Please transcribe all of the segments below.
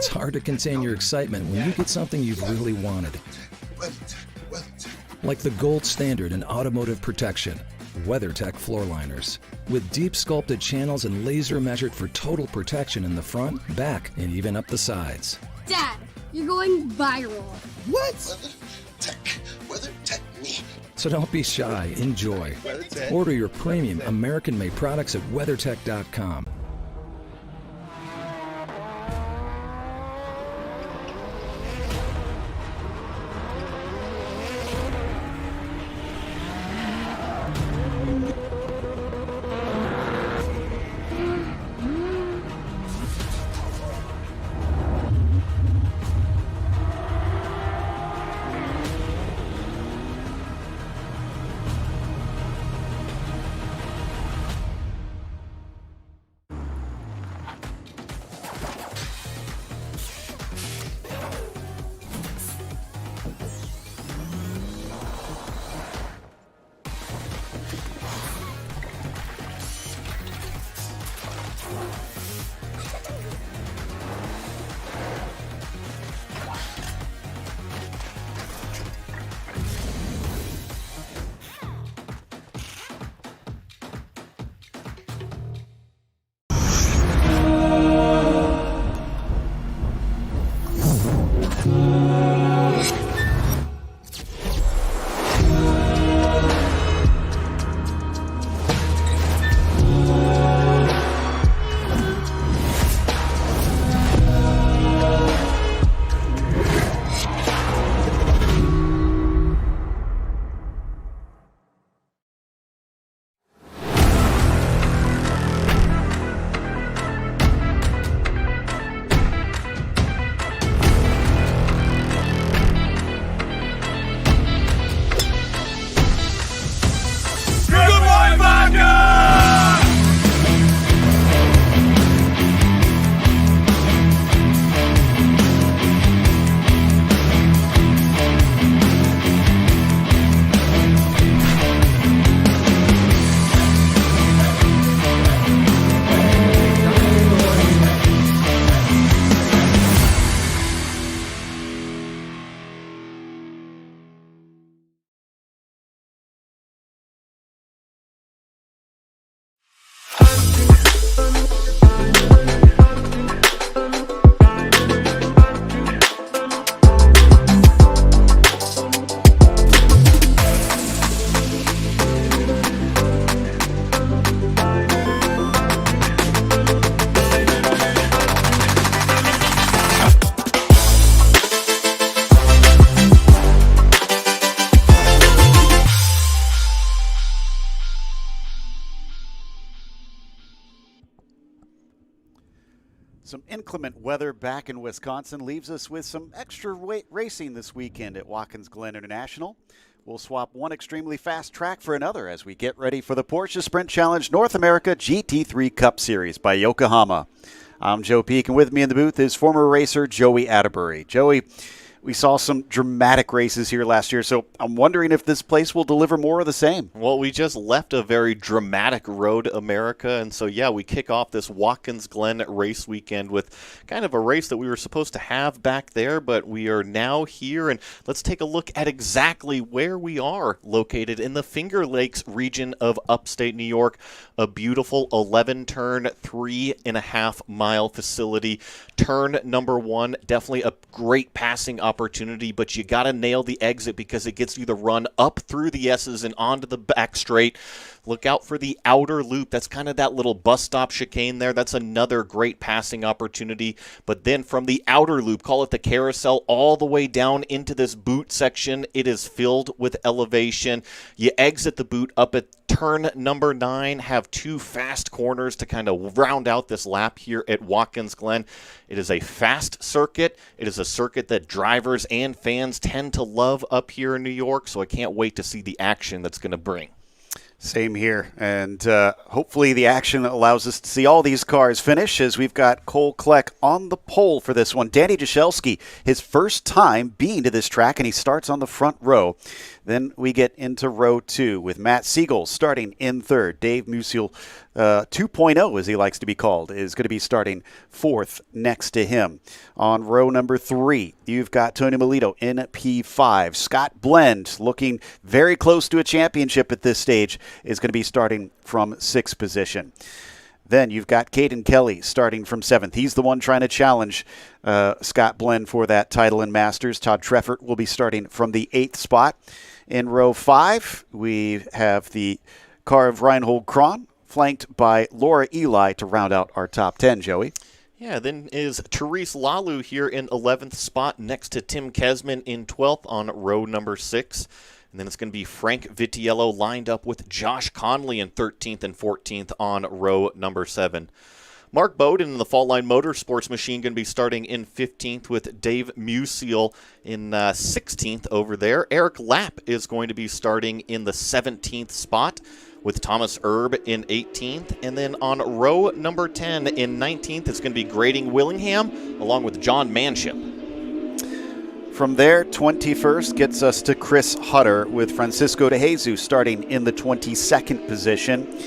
It's hard to contain your excitement when you get something you've really wanted. Like the gold standard in automotive protection, WeatherTech floor liners. With deep sculpted channels and laser measured for total protection in the front, back, and even up the sides. Dad, you're going viral. What? WeatherTech me. So don't be shy, enjoy. Order your premium American-made products at WeatherTech.com. Some inclement weather back in Wisconsin leaves us with some extra racing this weekend at Watkins Glen International. We'll swap one extremely fast track for another as we get ready for the Porsche Sprint Challenge North America GT3 Cup Series by Yokohama. I'm Joe Peak, and with me in the booth is former racer Joey Atterbury. Joey, we saw some dramatic races here last year, so I'm wondering if this place will deliver more of the same. Well, we just left a very dramatic Road America, and so, yeah, we kick off this Watkins Glen race weekend with kind of a race that we were supposed to have back there, but we are now here, and let's take a look at exactly where we are located in the Finger Lakes region of upstate New York, a beautiful 11-turn, 3.5-mile facility. Turn number one, definitely a great passing opportunity, but you got to nail the exit because it gets you the run up through the S's and onto the back straight. Look out for the outer loop. That's kind of that little bus stop chicane there. That's another great passing opportunity. But then from the outer loop, call it the carousel, all the way down into this boot section, it is filled with elevation. You exit the boot up at turn number 9, have 2 fast corners to kind of round out this lap here at Watkins Glen. It is a fast circuit. It is a circuit that drivers and fans tend to love up here in New York, so I can't wait to see the action that's going to bring. Same here, and hopefully the action allows us to see all these cars finish as we've got Cole Kleck on the pole for this one. Danny Jashelski, his first time being to this track, and he starts on the front row. Then we get into row 2 with Matt Siegel starting in third. Dave Musial 2.0, as he likes to be called, is going to be starting fourth next to him. On row number 3, you've got Tony Melito in P5. Scott Blend, looking very close to a championship at this stage, is going to be starting from 6th position. Then you've got Caden Kelly starting from 7th. He's the one trying to challenge Scott Blend for that title in Masters. Todd Treffert will be starting from the 8th spot. In row 5, we have the car of Reinhold Kron, flanked by Laura Eli to round out our top 10, Joey. Yeah, then is Therese Lalu here in 11th spot next to Tim Kesman in 12th on row number 6. And then it's going to be Frank Vitiello lined up with Josh Conley in 13th and 14th on row number 7. Mark Bowden in the Fault Line Motorsports machine going to be starting in 15th with Dave Musial in 16th over there. Eric Lapp is going to be starting in the 17th spot with Thomas Erb in 18th. And then on row number 10 in 19th, it's going to be Grading Willingham along with John Manship. From there, 21st gets us to Chris Hutter with Francisco de Jesus starting in the 22nd position.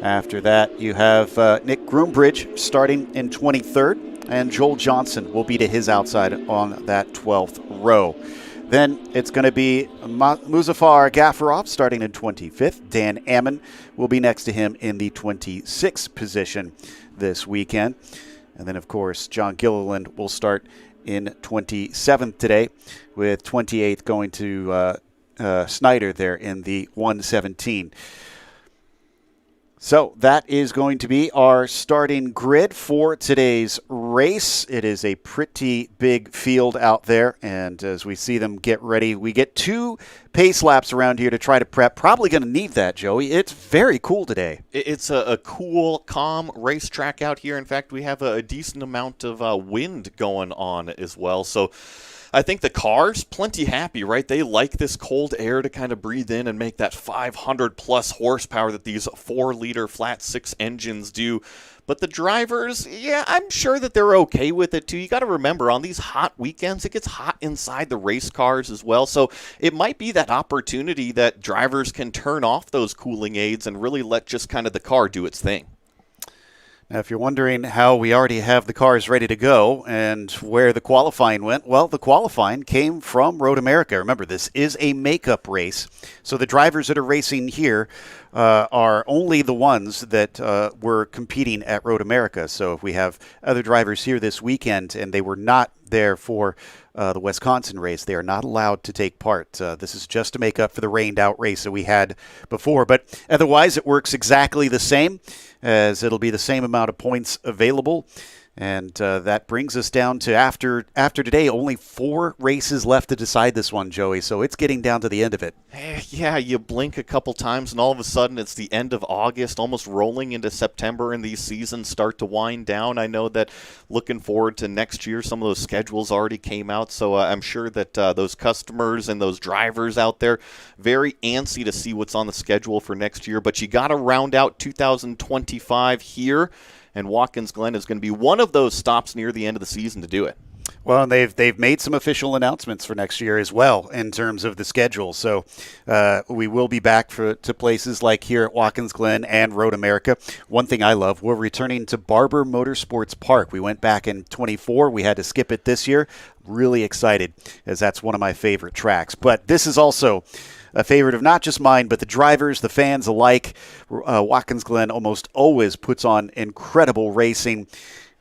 After that, you have Nick Groombridge starting in 23rd, and Joel Johnson will be to his outside on that 12th row. Then it's going to be Muzaffar Gaffarov starting in 25th. Dan Ammon will be next to him in the 26th position this weekend. And then, of course, John Gilliland will start in 27th today, with 28th going to Snyder there in the 117. So that is going to be our starting grid for today's race. It is a pretty big field out there, and as we see them get ready, we get 2 pace laps around here to try to prep. Probably going to need that, Joey. It's very cool today. It's a cool, calm racetrack out here. In fact, we have a decent amount of wind going on as well, so I think the cars plenty happy, right? They like this cold air to kind of breathe in and make that 500-plus horsepower that these 4-liter flat-6 engines do. But the drivers, yeah, I'm sure that they're okay with it, too. You got to remember, on these hot weekends, it gets hot inside the race cars as well. So it might be that opportunity that drivers can turn off those cooling aids and really let just kind of the car do its thing. Now, if you're wondering how we already have the cars ready to go and where the qualifying went, well, the qualifying came from Road America. Remember, this is a makeup race, so the drivers that are racing here are only the ones that were competing at Road America. So if we have other drivers here this weekend and they were not there for the Wisconsin race, they are not allowed to take part. This is just to make up for the rained-out race that we had before. But otherwise, it works exactly the same, as it'll be the same amount of points available. And that brings us down to, after today, only 4 races left to decide this one, Joey. So it's getting down to the end of it. Yeah, you blink a couple times, and all of a sudden it's the end of August, almost rolling into September, and these seasons start to wind down. I know that looking forward to next year, some of those schedules already came out, so I'm sure that those customers and those drivers out there very antsy to see what's on the schedule for next year. But you got to round out 2025 here. And Watkins Glen is going to be one of those stops near the end of the season to do it. Well, and they've made some official announcements for next year as well in terms of the schedule. So we will be back to places like here at Watkins Glen and Road America. One thing I love, we're returning to Barber Motorsports Park. We went back in 24. We had to skip it this year. Really excited, as that's one of my favorite tracks. But this is also a favorite of not just mine, but the drivers, the fans alike. Watkins Glen almost always puts on incredible racing,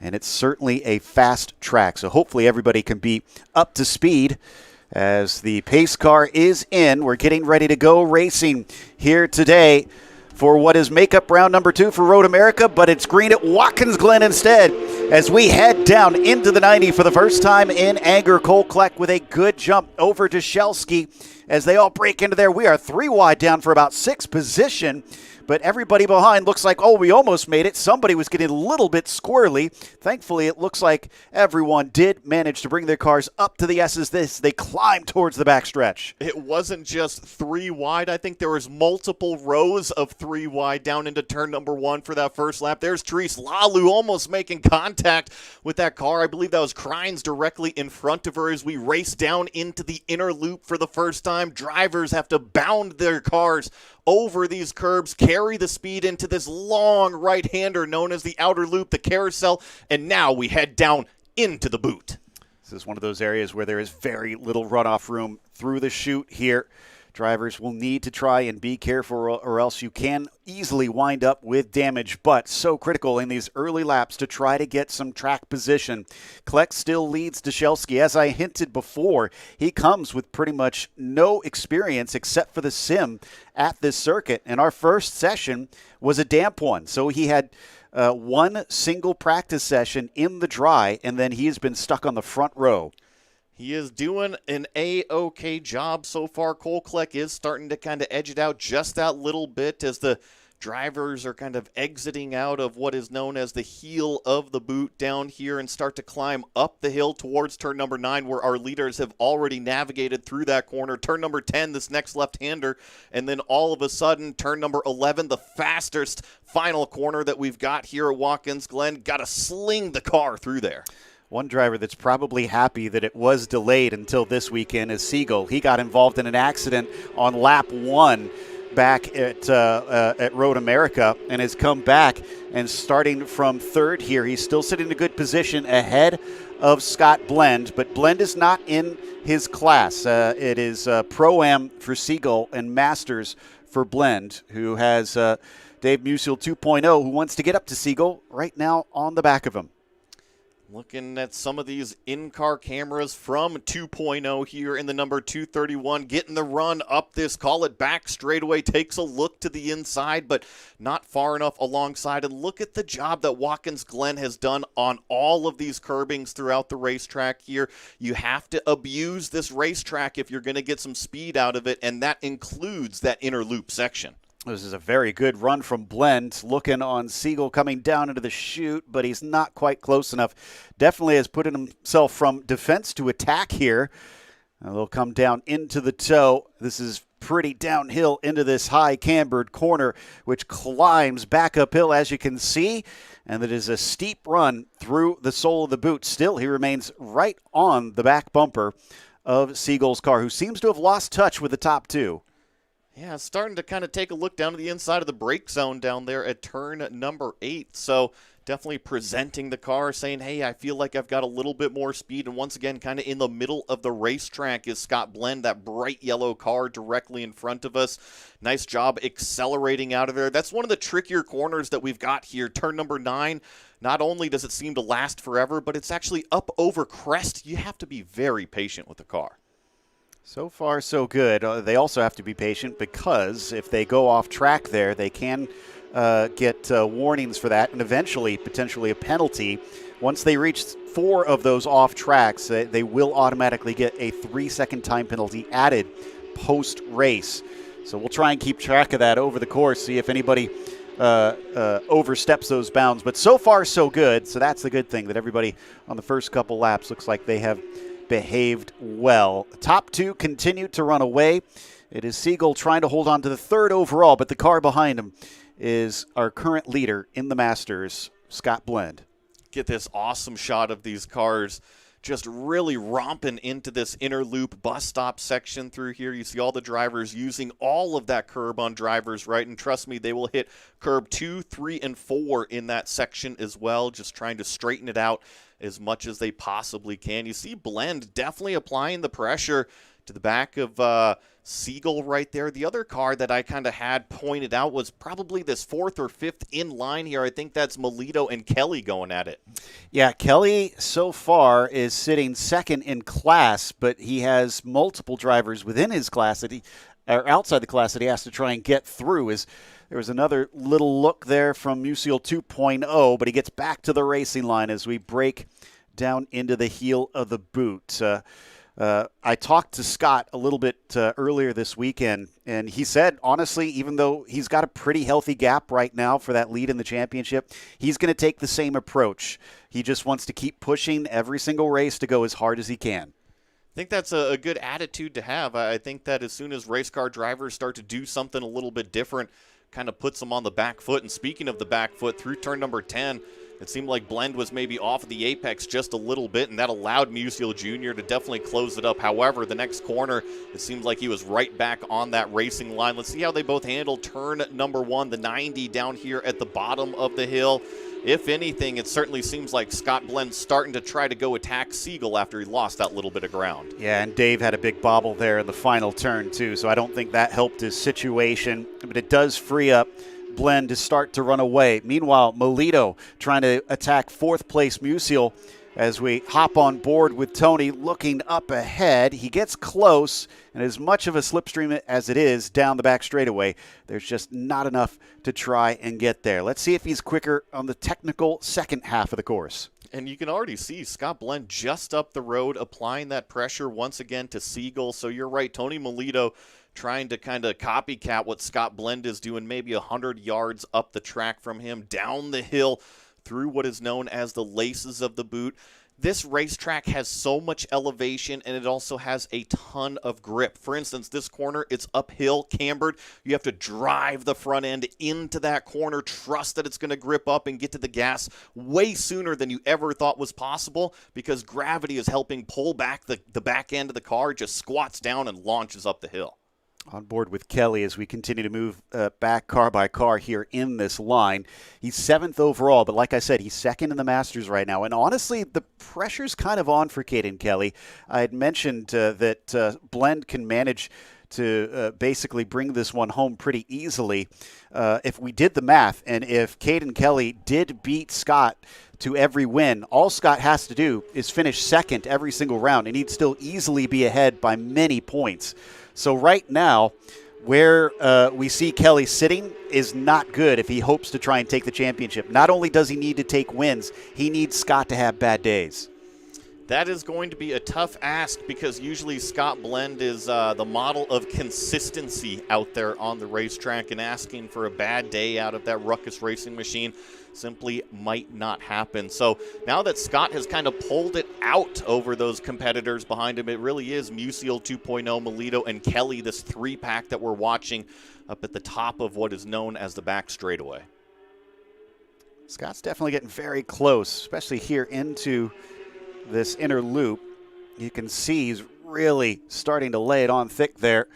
and it's certainly a fast track. So hopefully everybody can be up to speed as the pace car is in. We're getting ready to go racing here today for what is makeup round number 2 for Road America, but it's green at Watkins Glen instead as we head down into the 90 for the first time in anger. Cole Kleck with a good jump over to Shelsky as they all break into there. We are 3 wide down for about 6th position, but everybody behind looks like, oh, we almost made it. Somebody was getting a little bit squirrely. Thankfully, it looks like everyone did manage to bring their cars up to the S's. They climbed towards the backstretch. It wasn't just 3 wide. I think there was multiple rows of 3 wide down into turn number 1 for that first lap. There's Therese Lalu almost making contact with that car. I believe that was Crines directly in front of her as we race down into the inner loop for the first time. Drivers have to bound their cars over these curbs, carry the speed into this long right-hander known as the outer loop, the carousel, and now we head down into the boot. This is one of those areas where there is very little runoff room through the chute here. Drivers will need to try and be careful, or else you can easily wind up with damage, but so critical in these early laps to try to get some track position. Kleck still leads Dashelski. As I hinted before, he comes with pretty much no experience except for the sim at this circuit, and our first session was a damp one, so he had one single practice session in the dry, and then he has been stuck on the front row. He is doing an A-OK job so far. Cole Kleck is starting to kind of edge it out just that little bit as the drivers are kind of exiting out of what is known as the heel of the boot down here and start to climb up the hill towards turn number 9, where our leaders have already navigated through that corner. Turn number 10, this next left-hander, and then all of a sudden, turn number 11, the fastest final corner that we've got here at Watkins Glen. Got to sling the car through there. One driver that's probably happy that it was delayed until this weekend is Siegel. He got involved in an accident on lap 1 back at Road America and has come back, and starting from third here, he's still sitting in a good position ahead of Scott Blend, but Blend is not in his class. It is Pro-Am for Siegel and Masters for Blend, who has Dave Musial 2.0, who wants to get up to Siegel right now on the back of him. Looking at some of these in-car cameras from 2.0 here in the number 231, getting the run up this, call it back straightaway, takes a look to the inside, but not far enough alongside. And look at the job that Watkins Glen has done on all of these curbings throughout the racetrack here. You have to abuse this racetrack if you're going to get some speed out of it, and that includes that inner loop section. This is a very good run from Blend, looking on Siegel coming down into the chute, but he's not quite close enough. Definitely has put himself from defense to attack here. They'll come down into the toe. This is pretty downhill into this high cambered corner, which climbs back uphill, as you can see, and it is a steep run through the sole of the boot. Still, he remains right on the back bumper of Siegel's car, who seems to have lost touch with the top 2. Yeah, starting to kind of take a look down to the inside of the brake zone down there at turn number 8. So definitely presenting the car, saying, hey, I feel like I've got a little bit more speed. And once again, kind of in the middle of the racetrack is Scott Blend, that bright yellow car directly in front of us. Nice job accelerating out of there. That's one of the trickier corners that we've got here. Turn number 9. Not only does it seem to last forever, but it's actually up over crest. You have to be very patient with the car. So far, so good. They also have to be patient because if they go off track there, they can get warnings for that and eventually potentially a penalty. Once they reach 4 of those off tracks, they will automatically get a 3-second time penalty added post-race. So we'll try and keep track of that over the course, see if anybody oversteps those bounds. But so far, so good. So that's the good thing, that everybody on the first couple laps looks like they have behaved well. The top 2 continue to run away. It is Siegel trying to hold on to the 3rd overall, but the car behind him is our current leader in the Masters, Scott Blend. Get this awesome shot of these cars just really romping into this inner loop bus stop section through here. You see all the drivers using all of that curb on drivers right, and trust me, they will hit curb 2, 3, and 4 in that section as well, just trying to straighten it out as much as they possibly can. You see Blend definitely applying the pressure to the back of Siegel right there. The other car that I kind of had pointed out was probably this 4th or 5th in line here. I think that's Melito and Kelly going at it. Yeah, Kelly so far is sitting 2nd in class, but he has multiple drivers within his class that or outside the class that he has to try and get through. There was another little look there from Musial 2.0, but he gets back to the racing line as we break down into the heel of the boot. I talked to Scott a little bit earlier this weekend, and he said, honestly, even though he's got a pretty healthy gap right now for that lead in the championship, he's going to take the same approach. He just wants to keep pushing every single race to go as hard as he can. I think that's a good attitude to have. I think that as soon as race car drivers start to do something a little bit different, kind of puts them on the back foot. And speaking of the back foot, through turn number 10, it seemed like Blend was maybe off the apex just a little bit, and that allowed Musial Jr. to definitely close it up. However, the next corner, it seems like he was right back on that racing line. Let's see how they both handle turn number 1, the 90 down here at the bottom of the hill. If anything, it certainly seems like Scott Blend's starting to try to go attack Siegel after he lost that little bit of ground. Yeah, and Dave had a big bobble there in the final turn, too, so I don't think that helped his situation. But it does free up Blend to start to run away. Meanwhile, Melito trying to attack fourth place Musial as we hop on board with Tony looking up ahead. He gets close, and as much of a slipstream as it is down the back straightaway, there's just not enough to try and get there. Let's see if he's quicker on the technical second half of the course. And you can already see Scott Blend just up the road, applying that pressure once again to Siegel. So you're right, Tony Melito trying to kind of copycat what Scott Blend is doing, maybe 100 yards up the track from him, down the hill, through what is known as the laces of the boot. This racetrack has so much elevation, and it also has a ton of grip. For instance, this corner, it's uphill, cambered. You have to drive the front end into that corner, trust that it's going to grip up and get to the gas way sooner than you ever thought was possible, because gravity is helping pull back the back end of the car. It just squats down and launches up the hill. On board with Kelly as we continue to move back car by car here in this line. He's 7th overall, but like I said, he's second in the Masters right now. And honestly, the pressure's kind of on for Caden Kelly. I had mentioned that Blend can manage to basically bring this one home pretty easily. If we did the math, and if Caden Kelly did beat Scott to every win, all Scott has to do is finish second every single round, and he'd still easily be ahead by many points. So right now, where we see Kelly sitting is not good if he hopes to try and take the championship. Not only does he need to take wins, he needs Scott to have bad days. That is going to be a tough ask, because usually Scott Blend is the model of consistency out there on the racetrack, and asking for a bad day out of that Ruckus Racing machine simply might not happen. So now that Scott has kind of pulled it out over those competitors behind him, it really is Musial 2.0, Melito, and Kelly, this three-pack that we're watching up at the top of what is known as the back straightaway. Scott's definitely getting very close, especially here into this inner loop. You can see he's really starting to lay it on thick there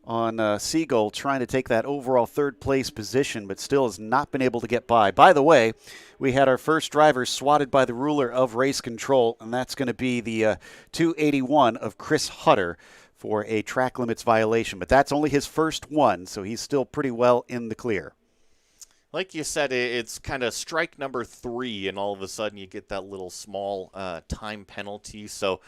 on Siegel, trying to take that overall third-place position, but still has not been able to get by. By the way, we had our first driver swatted by the ruler of race control, and that's going to be the 281 of Chris Hutter for a track limits violation. But that's only his first one, so he's still pretty well in the clear. Like you said, it's kind of strike number 3, and all of a sudden you get that little small time penalty. So,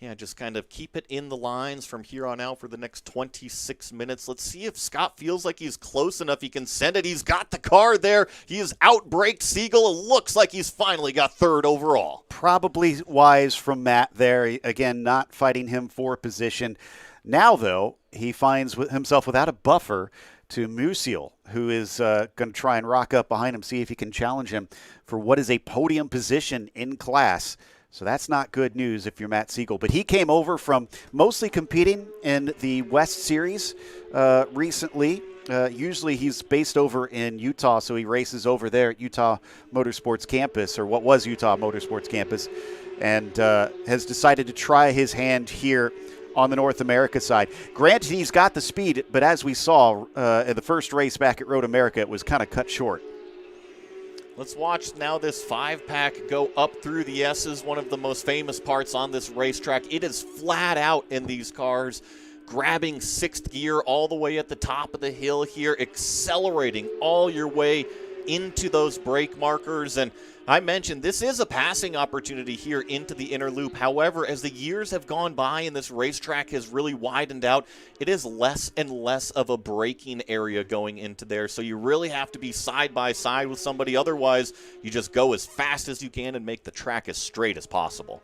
yeah, just kind of keep it in the lines from here on out for the next 26 minutes. Let's see if Scott feels like he's close enough. He can send it. He's got the car there. He has outbraked Siegel. It looks like he's finally got 3rd overall. Probably wise from Matt there. Again, not fighting him for position. Now, though, he finds himself without a buffer to Musial, who is going to try and rock up behind him, see if he can challenge him for what is a podium position in class. So that's not good news if you're Matt Siegel. But he came over from mostly competing in the West Series recently. Usually he's based over in Utah, so he races over there at Utah Motorsports Campus, or what was Utah Motorsports Campus, and has decided to try his hand here on the North America side. Granted, he's got the speed, but as we saw in the first race back at Road America, it was kind of cut short. Let's watch now this 5-pack go up through the S's, one of the most famous parts on this racetrack. It is flat out in these cars, grabbing 6th gear all the way at the top of the hill here, accelerating all your way into those brake markers. And I mentioned this is a passing opportunity here into the inner loop. However, as the years have gone by and this racetrack has really widened out, it is less and less of a braking area going into there. So you really have to be side by side with somebody. Otherwise, you just go as fast as you can and make the track as straight as possible.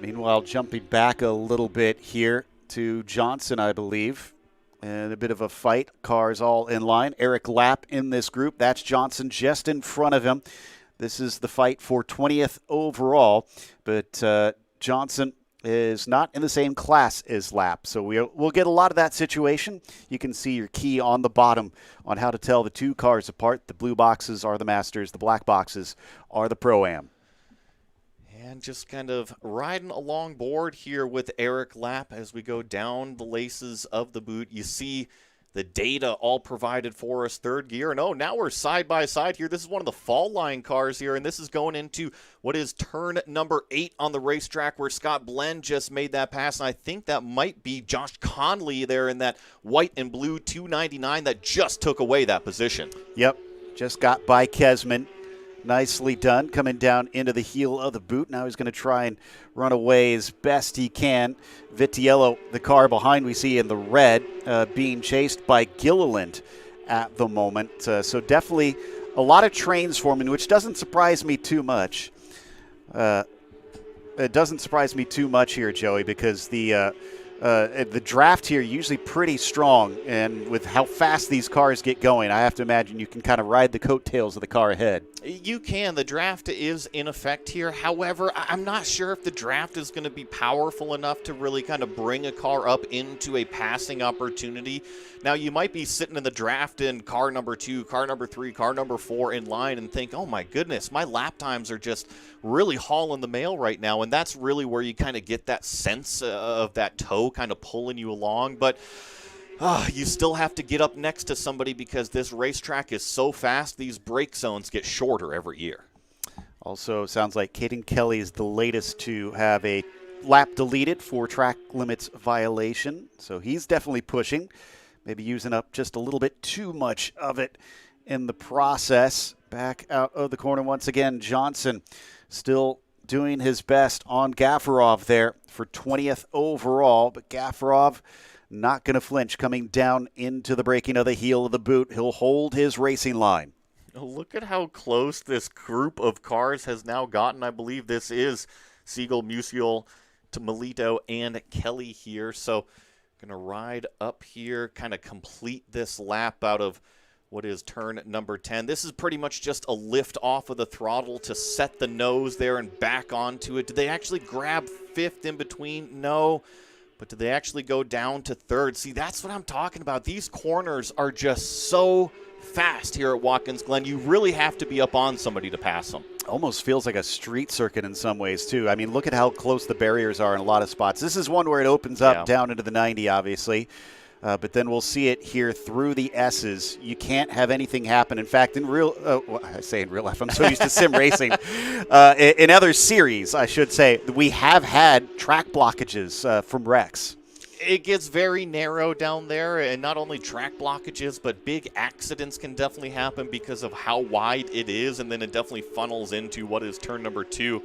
Meanwhile, jumping back a little bit here to Johnson, I believe. And a bit of a fight. Cars all in line. Eric Lapp in this group. That's Johnson just in front of him. This is the fight for 20th overall. But Johnson is not in the same class as Lapp. So we'll get a lot of that situation. You can see your key on the bottom on how to tell the two cars apart. The blue boxes are the Masters. The black boxes are the Pro-Am. And just kind of riding along board here with Eric Lapp as we go down the laces of the boot. You see the data all provided for us, third gear. And now we're side by side here. This is one of the fall line cars here, and this is going into what is turn number 8 on the racetrack where Scott Blend just made that pass. And I think that might be Josh Conley there in that white and blue 299 that just took away that position. Yep, just got by Kesman. Nicely done, coming down into the heel of the boot. Now he's going to try and run away as best he can. Vitiello, the car behind we see in the red, being chased by Gilliland at the moment. So definitely a lot of trains forming, which doesn't surprise me too much. It doesn't surprise me too much here, Joey, because the draft here usually pretty strong, and with how fast these cars get going, I have to imagine you can kind of ride the coattails of the car ahead. You can. The draft is in effect here. However, I'm not sure if the draft is going to be powerful enough to really kind of bring a car up into a passing opportunity. Now, you might be sitting in the draft in car number 2, car number 3, car number 4 in line and think, oh my goodness, my lap times are just really hauling the mail right now. And that's really where you kind of get that sense of that toe kind of pulling you along. But you still have to get up next to somebody because this racetrack is so fast, these brake zones get shorter every year. Also, sounds like Caden Kelly is the latest to have a lap deleted for track limits violation. So he's definitely pushing, maybe using up just a little bit too much of it in the process. Back out of the corner once again, Johnson still doing his best on Gafarov there for 20th overall, but Gafarov not going to flinch, coming down into the braking of the heel of the boot. He'll hold his racing line. Look at how close this group of cars has now gotten. I believe this is Siegel, Musial, to Melito, and Kelly here. So going to ride up here, kind of complete this lap out of what is turn number 10. This is pretty much just a lift off of the throttle to set the nose there and back onto it. Did they actually grab 5th in between? No. But did they actually go down to 3rd? See, that's what I'm talking about. These corners are just so fast here at Watkins Glen. You really have to be up on somebody to pass them. Almost feels like a street circuit in some ways, too. I mean, look at how close the barriers are in a lot of spots. This is one where it opens up down into the 90, obviously. But then we'll see it here through the S's. You can't have anything happen. In fact, in real I say in real life, I'm so used to sim racing. In other series, I should say, we have had track blockages from wrecks. It gets very narrow down there, and not only track blockages, but big accidents can definitely happen because of how wide it is, and then it definitely funnels into what is turn number 2.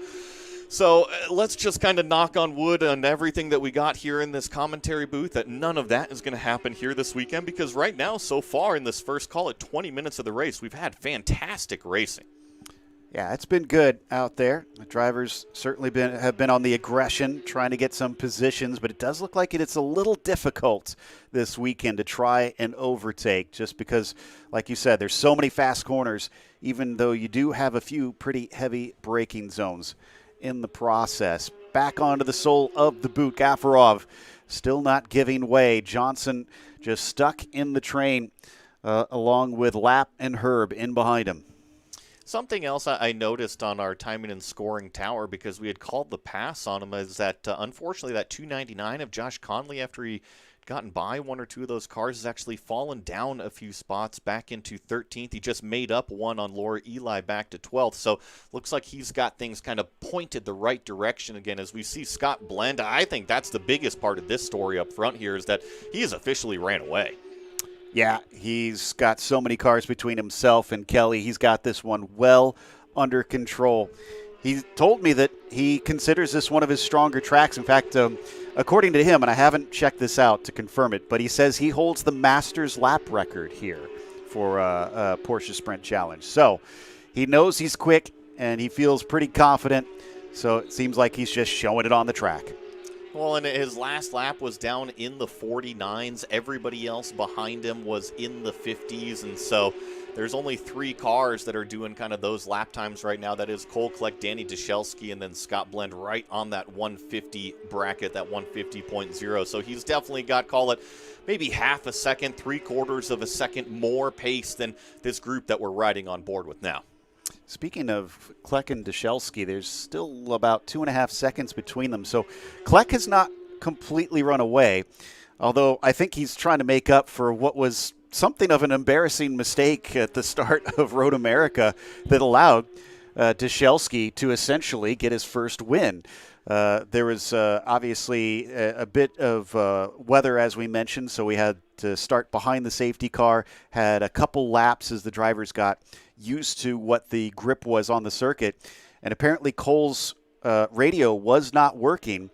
So let's just kind of knock on wood on everything that we got here in this commentary booth that none of that is going to happen here this weekend, because right now, so far in this first, call it 20 minutes of the race, we've had fantastic racing. Yeah, it's been good out there. The drivers certainly have been on the aggression, trying to get some positions, but it does look like it's a little difficult this weekend to try and overtake, just because, like you said, there's so many fast corners, even though you do have a few pretty heavy braking zones in the process. Back onto the sole of the boot. Gafarov still not giving way. Johnson just stuck in the train along with Lapp and Herb in behind him. Something else I noticed on our timing and scoring tower, because we had called the pass on him, is that unfortunately that 299 of Josh Conley, after he gotten by one or two of those cars, has actually fallen down a few spots back into 13th. He just made up one on Laura Eli back to 12th. So looks like he's got things kind of pointed the right direction again as we see Scott Blend. I think that's the biggest part of this story up front here, is that he has officially ran away. Yeah, he's got so many cars between himself and Kelly. He's got this one well under control. He told me that he considers this one of his stronger tracks. In fact, according to him, and I haven't checked this out to confirm it, but he says he holds the Masters lap record here for Porsche Sprint Challenge. So he knows he's quick, and he feels pretty confident So it seems like he's just showing it on the track. Well, and his last lap was down in the 49s. Everybody else behind him was in the 50s, and so there's only 3 cars that are doing kind of those lap times right now. That is Cole Kleck, Danny Deshelski, and then Scott Blend right on that 150 bracket, that 150.0. So he's definitely got, call it, maybe half a second, 3/4 of a second more pace than this group that we're riding on board with now. Speaking of Kleck and Deshelski, there's still about 2.5 seconds between them. So Kleck has not completely run away, although I think he's trying to make up for what was something of an embarrassing mistake at the start of Road America that allowed Deshelski to essentially get his first win. There was obviously a bit of weather, as we mentioned, so we had to start behind the safety car, had a couple laps as the drivers got used to what the grip was on the circuit, and apparently Cole's radio was not working,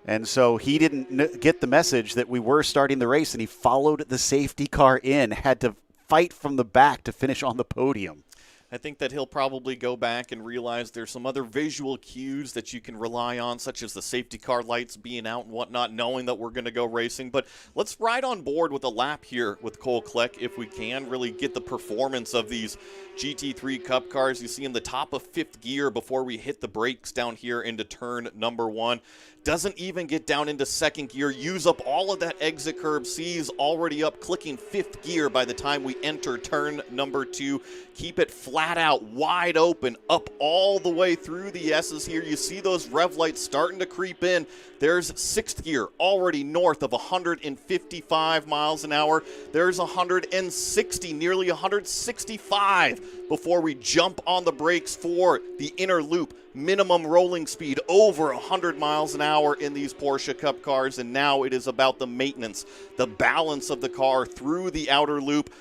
and so he didn't get the message that we were starting the race, and he followed the safety car in, had to fight from the back to finish on the podium. I think that he'll probably go back and realize there's some other visual cues that you can rely on, such as the safety car lights being out and whatnot, knowing that we're going to go racing. But let's ride on board with a lap here with Cole Kleck if we can, really get the performance of these GT3 Cup cars. You see in the top of 5th gear before we hit the brakes down here into turn number 1. Doesn't even get down into 2nd gear, use up all of that exit curb, sees already up, clicking 5th gear by the time we enter turn number 2. Keep it flat out, wide open, up all the way through the S's here. You see those rev lights starting to creep in. There's 6th gear already north of 155 miles an hour. There's 160, nearly 165 before we jump on the brakes for the inner loop. Minimum rolling speed over 100 miles an hour in these Porsche Cup cars, and now it is about the maintenance, the balance of the car through the outer loop.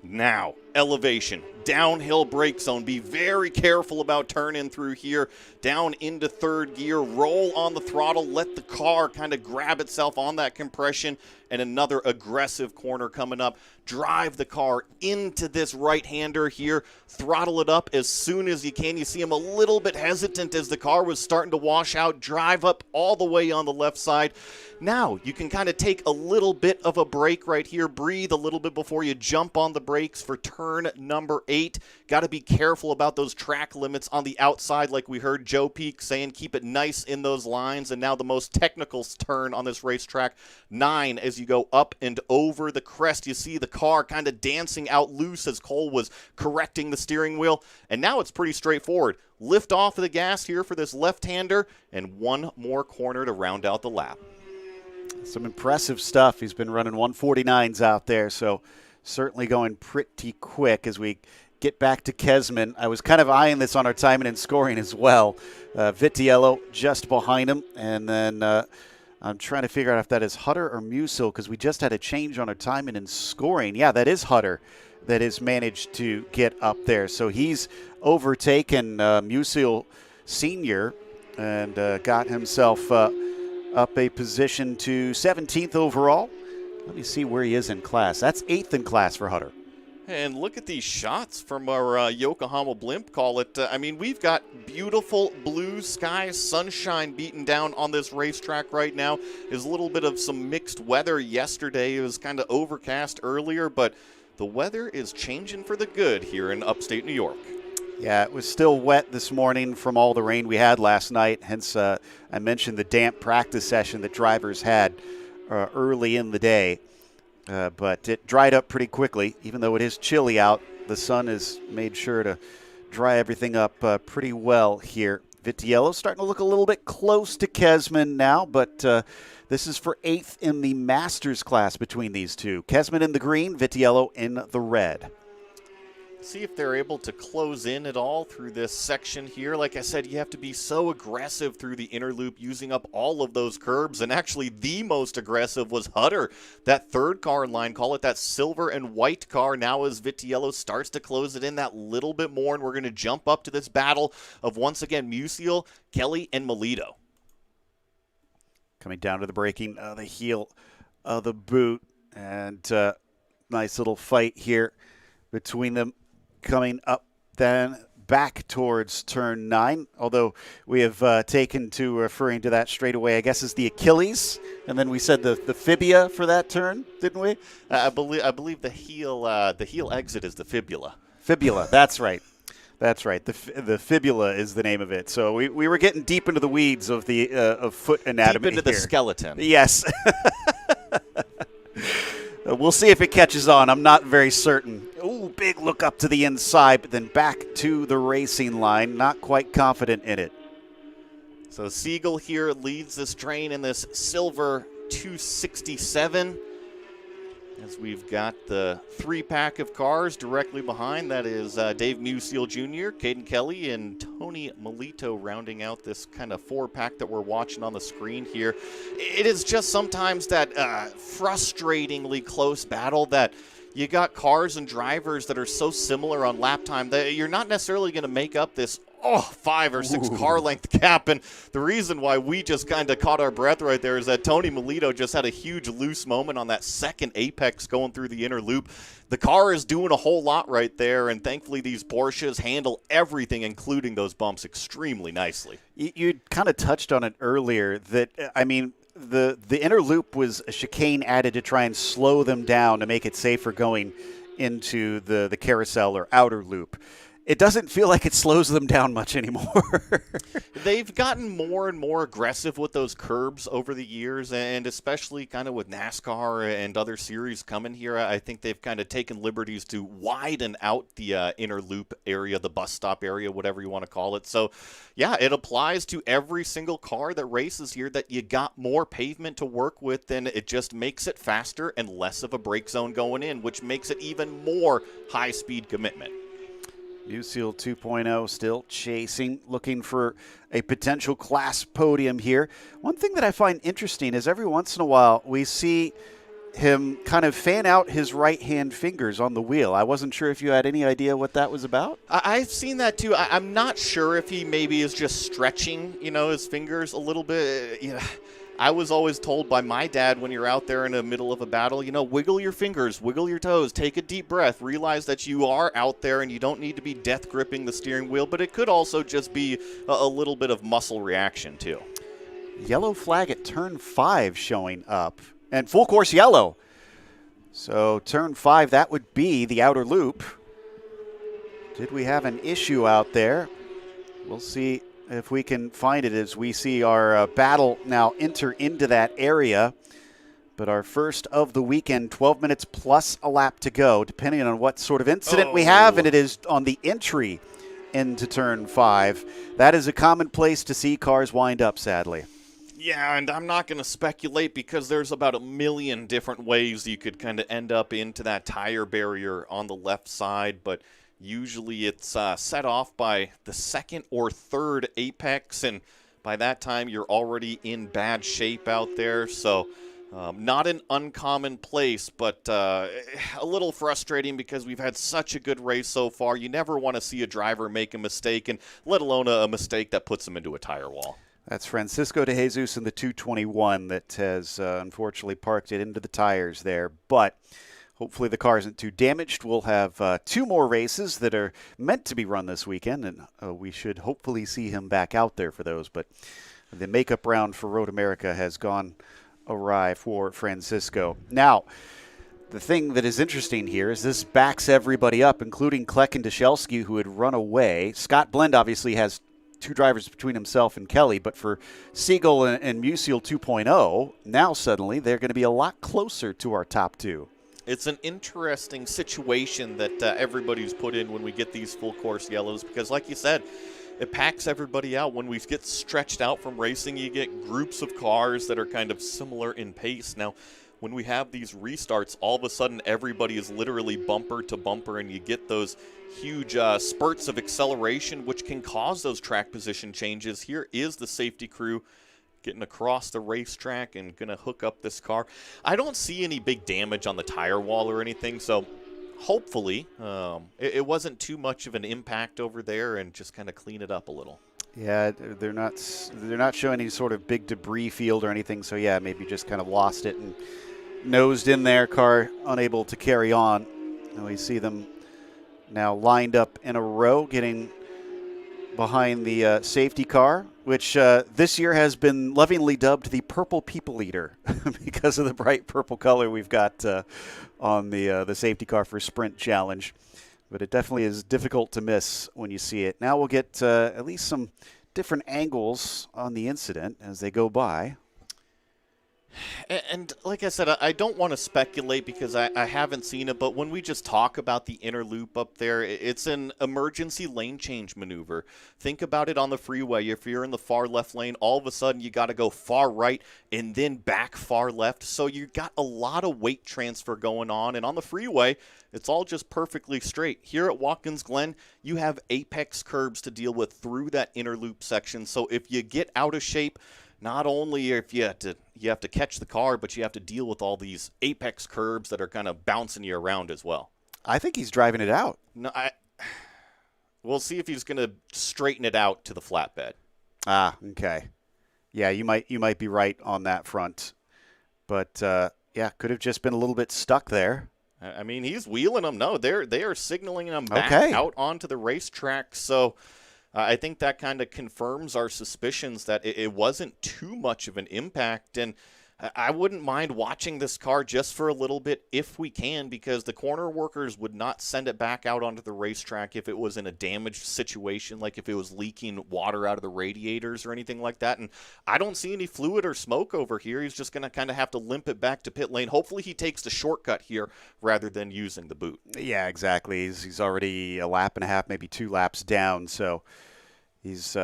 Now, elevation, downhill brake zone. Be very careful about turning through here. Down into 3rd gear, roll on the throttle, let the car kind of grab itself on that compression, and another aggressive corner coming up. Drive the car into this right-hander here. Throttle it up as soon as you can. You see him a little bit hesitant as the car was starting to wash out. Drive up all the way on the left side. Now you can kind of take a little bit of a break right here. Breathe a little bit before you jump on the brakes for turn number 8. Got to be careful about those track limits on the outside, like we heard Joe Peak saying. Keep it nice in those lines. And now the most technical turn on this racetrack, 9, as you go up and over the crest. You see the car kind of dancing out loose as Cole was correcting the steering wheel. And now it's pretty straightforward. Lift off of the gas here for this left-hander, and one more corner to round out the lap. Some impressive stuff. He's been running 149s out there, so certainly going pretty quick as we get back to Kesman. I was kind of eyeing this on our timing and scoring as well. Vitiello just behind him, and then I'm trying to figure out if that is Hutter or Musil, because we just had a change on our timing and scoring. Yeah, that is Hutter that has managed to get up there. So he's overtaken Musil Sr. and got himself up a position to 17th overall. Let me see where he is in class. That's 8th in class for Hutter. And look at these shots from our Yokohama blimp, call it. I mean, we've got beautiful blue skies, sunshine beating down on this racetrack right now. There's a little bit of some mixed weather yesterday. It was kind of overcast earlier, but the weather is changing for the good here in upstate New York. Yeah, it was still wet this morning from all the rain we had last night. Hence, I mentioned the damp practice session that drivers had early in the day. But it dried up pretty quickly. Even though it is chilly out, the sun has made sure to dry everything up pretty well here. Vitiello starting to look a little bit close to Kesman now, but this is for 8th in the Masters class between these two. Kesman in the green, Vitiello in the red. See if they're able to close in at all through this section here. Like I said, you have to be so aggressive through the inner loop, using up all of those curbs. And actually, the most aggressive was Hutter. That 3rd car in line, call it that silver and white car, now as Vitiello starts to close it in that little bit more. And we're going to jump up to this battle of, once again, Musil, Kelly, and Melito. Coming down to the braking, the heel of the boot. And nice little fight here between them. Coming up then back towards turn 9, although we have taken to referring to that straight away, I guess, as the Achilles, and then we said the fibia for that turn, didn't we? I believe the heel exit is the fibula. Fibula, that's right. That's right. The fibula is the name of it. So we were getting deep into the weeds of the of foot anatomy. Deep into here. the skeleton. Yes. We'll see if it catches on. I'm not very certain. Ooh, big look up to the inside, but then back to the racing line. Not quite confident in it. So Siegel here leads this train in this silver 267. As we've got the 3-pack of cars directly behind. That is Dave Musial Jr., Caden Kelly, and Tony Melito rounding out this kind of 4-pack that we're watching on the screen here. It is just sometimes that frustratingly close battle that you got cars and drivers that are so similar on lap time that you're not necessarily going to make up this 5 or 6 car length gap. And the reason why we just kind of caught our breath right there is that Tony Melito just had a huge loose moment on that second apex going through the inner loop. The car is doing a whole lot right there, and thankfully these Porsches handle everything, including those bumps, extremely nicely. You kind of touched on it earlier that, I mean, the inner loop was a chicane added to try and slow them down to make it safer going into the carousel or outer loop. It doesn't feel like it slows them down much anymore. They've gotten more and more aggressive with those curbs over the years, and especially kind of with NASCAR and other series coming here, I think they've kind of taken liberties to widen out the inner loop area, the bus stop area, whatever you want to call it. So, yeah, it applies to every single car that races here that you got more pavement to work with, and it just makes it faster and less of a brake zone going in, which makes it even more high-speed commitment. Musial 2.0 still chasing, looking for a potential class podium here. One thing that I find interesting is every once in a while we see him kind of fan out his right-hand fingers on the wheel. I wasn't sure if you had any idea what that was about. I've seen that too. I'm not sure if he maybe is just stretching, his fingers a little bit. I was always told by my dad when you're out there in the middle of a battle, wiggle your fingers, wiggle your toes, take a deep breath, realize that you are out there and you don't need to be death gripping the steering wheel, but it could also just be a little bit of muscle reaction too. Yellow flag at turn 5 showing up, and full course yellow. So turn 5, that would be the outer loop. Did we have an issue out there? We'll see if we can find it as we see our battle now enter into that area. But our first of the weekend, 12 minutes plus a lap to go, depending on what sort of incident we have, and it is on the entry into turn 5. That is a common place to see cars wind up, sadly. Yeah, and I'm not going to speculate because there's about a million different ways you could kind of end up into that tire barrier on the left side, but usually it's set off by the second or third apex, and by that time you're already in bad shape out there. So not an uncommon place, but a little frustrating because we've had such a good race so far. You never want to see a driver make a mistake, and let alone a mistake that puts them into a tire wall. That's Francisco de Jesus in the 221 that has unfortunately parked it into the tires there, but hopefully the car isn't too damaged. We'll have 2 more races that are meant to be run this weekend, and we should hopefully see him back out there for those. But the makeup round for Road America has gone awry for Francisco. Now, the thing that is interesting here is this backs everybody up, including Kleck and Dyshelski, who had run away. Scott Blend obviously has 2 drivers between himself and Kelly, but for Siegel and Musial 2.0, now suddenly they're going to be a lot closer to our top 2. It's an interesting situation that everybody's put in when we get these full course yellows because, like you said, it packs everybody out. When we get stretched out from racing, you get groups of cars that are kind of similar in pace. Now, when we have these restarts, all of a sudden everybody is literally bumper to bumper, and you get those huge spurts of acceleration, which can cause those track position changes. Here is the safety crew getting across the racetrack and going to hook up this car. I don't see any big damage on the tire wall or anything, so hopefully it wasn't too much of an impact over there and just kind of clean it up a little. Yeah, they're not showing any sort of big debris field or anything, so yeah, maybe just kind of lost it and nosed in there, car unable to carry on. And we see them now lined up in a row, getting behind the safety car, which this year has been lovingly dubbed the Purple People Eater because of the bright purple color we've got on the safety car for Sprint Challenge. But it definitely is difficult to miss when you see it. Now we'll get at least some different angles on the incident as they go by. And like I said, I don't want to speculate because I haven't seen it, but when we just talk about the inner loop up there, it's an emergency lane change maneuver. Think about it on the freeway. If you're in the far left lane, all of a sudden you got to go far right and then back far left. So you got a lot of weight transfer going on. And on the freeway, it's all just perfectly straight. Here at Watkins Glen, you have apex curbs to deal with through that inner loop section. So if you get out of shape, not only if you have to catch the car, but you have to deal with all these apex curbs that are kind of bouncing you around as well. I think he's driving it out. No, we'll see if he's going to straighten it out to the flatbed. Ah, okay. Yeah, you might be right on that front. But yeah, could have just been a little bit stuck there. I mean, he's wheeling them. No, they are signaling them back out onto the racetrack. So I think that kind of confirms our suspicions that it wasn't too much of an impact. And I wouldn't mind watching this car just for a little bit if we can, because the corner workers would not send it back out onto the racetrack if it was in a damaged situation, like if it was leaking water out of the radiators or anything like that. And I don't see any fluid or smoke over here. He's just going to kind of have to limp it back to pit lane. Hopefully he takes the shortcut here rather than using the boot. Yeah, exactly. He's already a lap and a half, maybe 2 laps down, so he's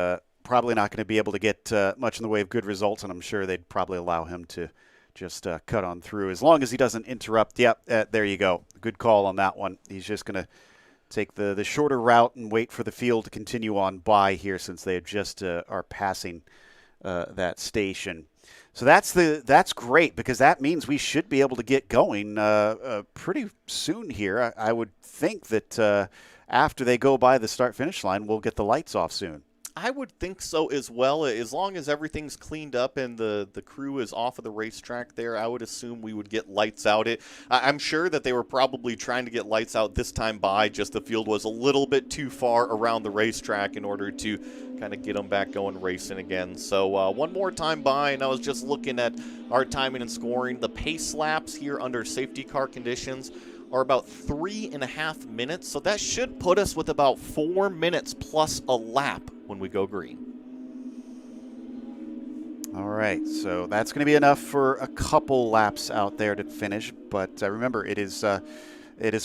probably not going to be able to get much in the way of good results, and I'm sure they'd probably allow him to just cut on through as long as he doesn't interrupt. Yep, there you go. Good call on that one. He's just going to take the shorter route and wait for the field to continue on by here since they just are passing that station. So that's great because that means we should be able to get going pretty soon here. I would think that after they go by the start-finish line, we'll get the lights off soon. I would think so as well. As long as everything's cleaned up and the crew is off of the racetrack there, I would assume we would get lights out. I'm sure that they were probably trying to get lights out this time by, just the field was a little bit too far around the racetrack in order to kind of get them back going racing again. So one more time by, and I was just looking at our timing and scoring. The pace laps here under safety car conditions are about 3.5 minutes, so that should put us with about 4 minutes plus a lap when we go green. All right, so that's going to be enough for a couple laps out there to finish, but remember, it is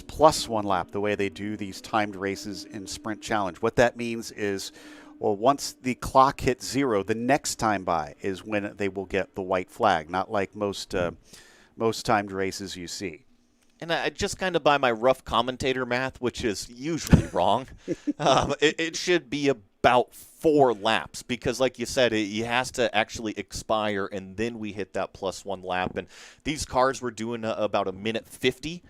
plus 1 lap the way they do these timed races in Sprint Challenge. What that means is, well, once the clock hits 0, the next time by is when they will get the white flag, not like most timed races you see. And I just kind of by my rough commentator math, which is usually wrong, it should be about 4 laps because, like you said, it has to actually expire, and then we hit that plus 1 lap. And these cars were doing about 1:50.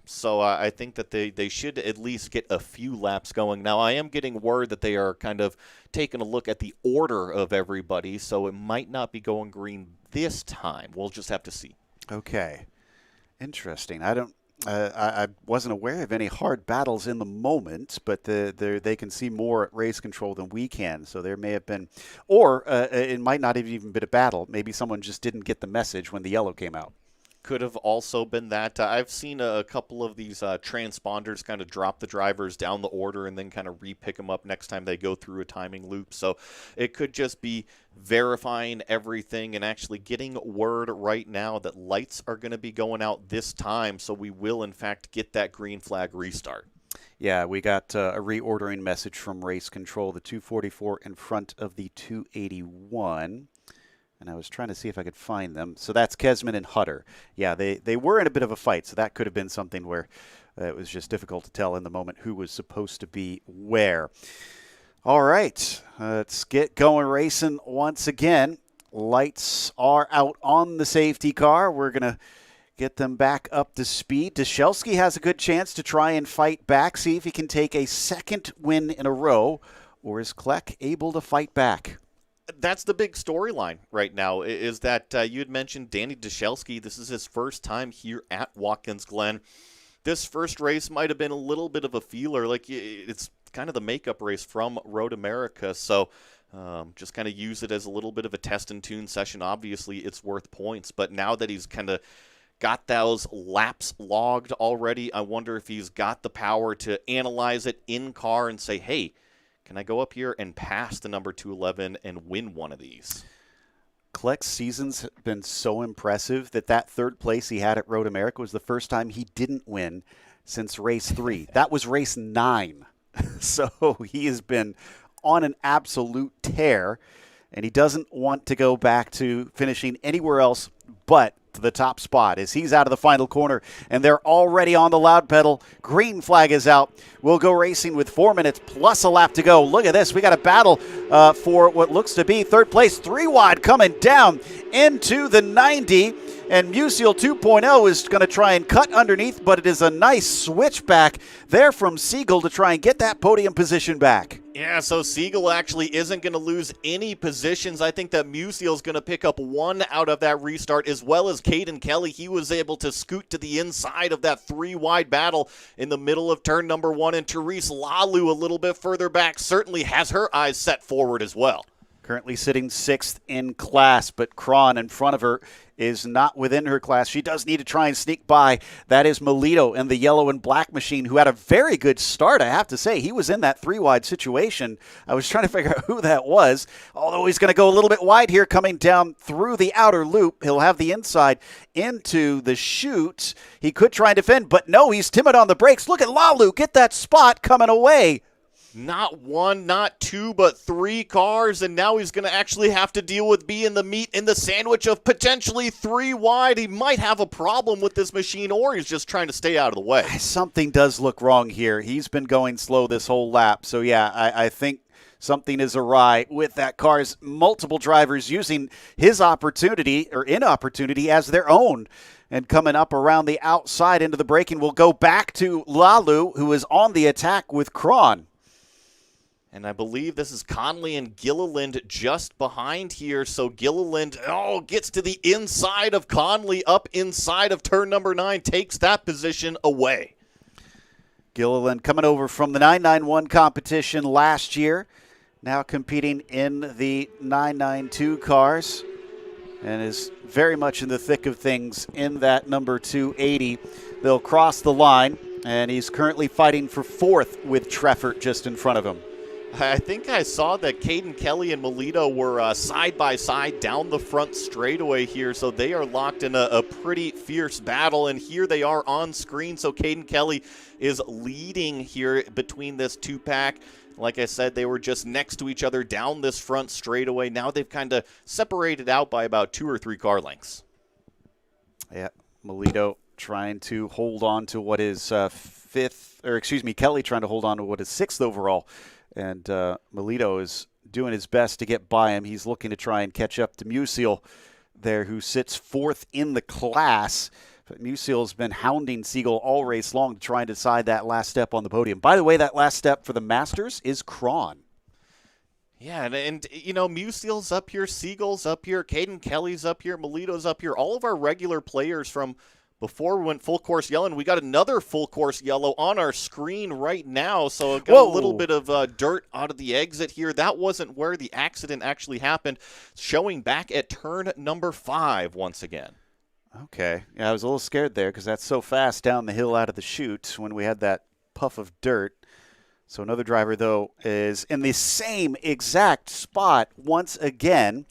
So I think that they should at least get a few laps going. Now, I am getting word that they are kind of taking a look at the order of everybody, so it might not be going green this time. We'll just have to see. Okay. Interesting. I wasn't aware of any hard battles in the moment, but they can see more at race control than we can. So there may have been, or it might not have even been a battle. Maybe someone just didn't get the message when the yellow came out. Could have also been that. I've seen a couple of these transponders kind of drop the drivers down the order and then kind of re-pick them up next time they go through a timing loop. So it could just be verifying everything and actually getting word right now that lights are going to be going out this time. So we will, in fact, get that green flag restart. Yeah, we got a reordering message from race control, the 244 in front of the 281. And I was trying to see if I could find them. So that's Kesman and Hutter. Yeah, they were in a bit of a fight, so that could have been something where it was just difficult to tell in the moment who was supposed to be where. All right, let's get going racing once again. Lights are out on the safety car. We're going to get them back up to speed. Dashelski has a good chance to try and fight back, see if he can take a second win in a row, or is Kleck able to fight back? That's the big storyline right now, is that you had mentioned Danny Dashelski. This is his first time here at Watkins Glen. This first race might have been a little bit of a feeler. Like, it's kind of the makeup race from Road America. So just kind of use it as a little bit of a test and tune session. Obviously, it's worth points, but now that he's kind of got those laps logged already, I wonder if he's got the power to analyze it in car and say, hey, can I go up here and pass the number 211 and win one of these? Kleck's season's been so impressive that third place he had at Road America was the first time he didn't win since race 3. That was race 9. So he has been on an absolute tear, and he doesn't want to go back to finishing anywhere else but to the top spot as he's out of the final corner, and they're already on the loud pedal. Green flag is out. We'll go racing with 4 minutes plus a lap to go. Look at this. We got a battle for what looks to be third place. 3 wide coming down into the 90, and Musial 2.0 is going to try and cut underneath, but it is a nice switchback there from Siegel to try and get that podium position back. Yeah, so Siegel actually isn't going to lose any positions. I think that Musial is going to pick up 1 out of that restart, as well as Caden Kelly. He was able to scoot to the inside of that 3-wide battle in the middle of turn number 1, and Therese Lalu a little bit further back certainly has her eyes set forward as well. Currently sitting 6th in class, but Cron in front of her is not within her class. She does need to try and sneak by. That is Melito and the yellow and black machine, who had a very good start, I have to say. He was in that 3-wide situation. I was trying to figure out who that was, although he's going to go a little bit wide here coming down through the outer loop. He'll have the inside into the chute. He could try and defend, but no, he's timid on the brakes. Look at Lalu get that spot coming away. Not 1, not 2, but 3 cars, and now he's going to actually have to deal with being the meat in the sandwich of potentially 3 wide. He might have a problem with this machine, or he's just trying to stay out of the way. Something does look wrong here. He's been going slow this whole lap, so yeah, I think something is awry with that car's multiple drivers using his opportunity or inopportunity as their own. And coming up around the outside into the braking, we'll go back to Lalu, who is on the attack with Cron. And I believe this is Conley and Gilliland just behind here. So Gilliland gets to the inside of Conley, up inside of turn number 9, takes that position away. Gilliland coming over from the 991 competition last year, now competing in the 992 cars, and is very much in the thick of things in that number 280. They'll cross the line, and he's currently fighting for 4th with Treffert just in front of him. I think I saw that Caden Kelly and Melito were side by side down the front straightaway here, so they are locked in a pretty fierce battle, and here they are on screen. So Caden Kelly is leading here between this 2-pack. Like I said, they were just next to each other down this front straightaway. Now they've kind of separated out by about 2 or 3 car lengths. Yeah, Melito trying to hold on to what is Kelly trying to hold on to what is 6th overall. And Melito is doing his best to get by him. He's looking to try and catch up to Musial there, who sits 4th in the class. But Musial has been hounding Siegel all race long to try and decide that last step on the podium. By the way, that last step for the Masters is Cron. Yeah, and you know, Musial's up here, Siegel's up here, Caden Kelly's up here, Melito's up here. All of our regular players from before we went full course yellow, and we got another full course yellow on our screen right now. So I've got a little bit of dirt out of the exit here. That wasn't where the accident actually happened. Showing back at turn number 5 once again. Okay. Yeah, I was a little scared there because that's so fast down the hill out of the chute when we had that puff of dirt. So another driver, though, is in the same exact spot once again.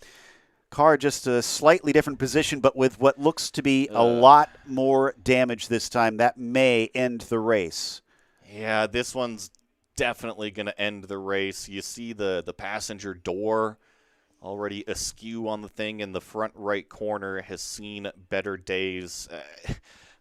Car just a slightly different position, but with what looks to be a lot more damage this time. That may end the race. Yeah, this one's definitely going to end the race. You see the passenger door already askew on the thing in the front right corner, has seen better days.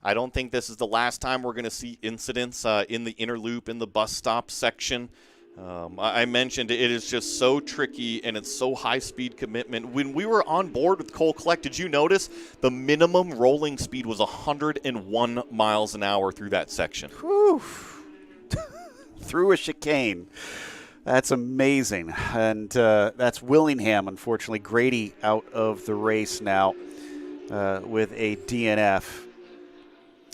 I don't think this is the last time we're going to see incidents in the inner loop, in the bus stop section. I mentioned it is just so tricky, and it's so high-speed commitment. When we were on board with Cole Kleck, did you notice the minimum rolling speed was 101 miles an hour through that section? Whew. Through a chicane. That's amazing. And that's Willingham, unfortunately. Grady out of the race now with a DNF.